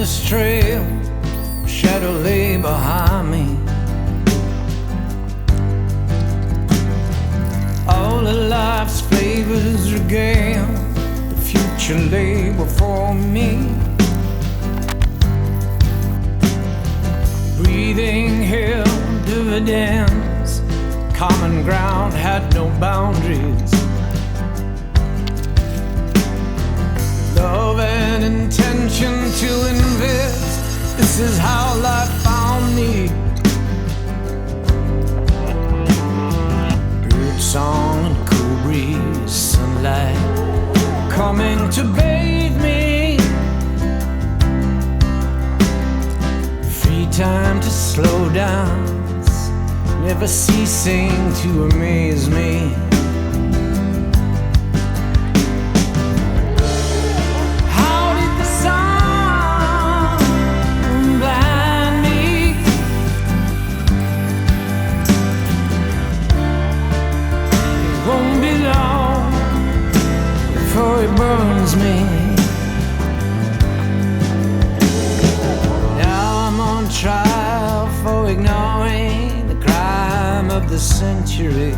endless trail, shadow lay behind me. All of life's flavors regaled, the future lay before me. Breathing held dividends, common ground had no boundaries. Love and intention to invest, this is how life found me. Bird song and cool breeze, sunlight coming to bathe me. Free time to slow down, never ceasing to amaze me. It burns me. Now I'm on trial for ignoring the crime of the century.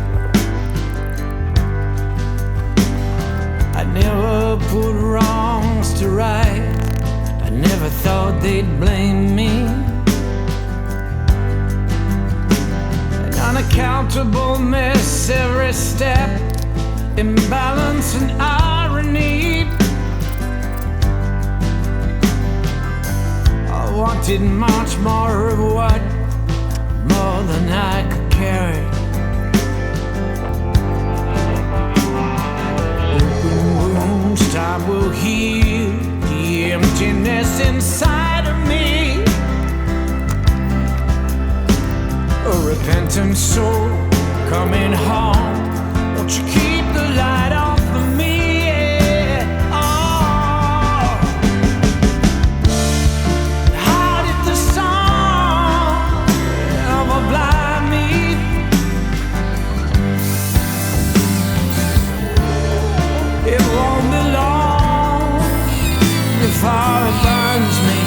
I never put wrongs to right, I never thought they'd blame me. An unaccountable mess every step, imbalance and irony. I wanted much more of what, more than I could carry. Open wounds, time will heal the emptiness inside of me. A repentant soul coming home. Won't you keep the light on for me? Yeah. Oh. How did the song ever blind me? It won't be long before it burns me.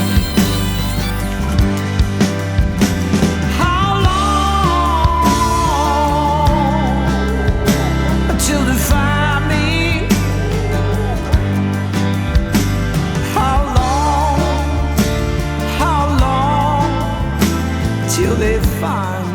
Till they find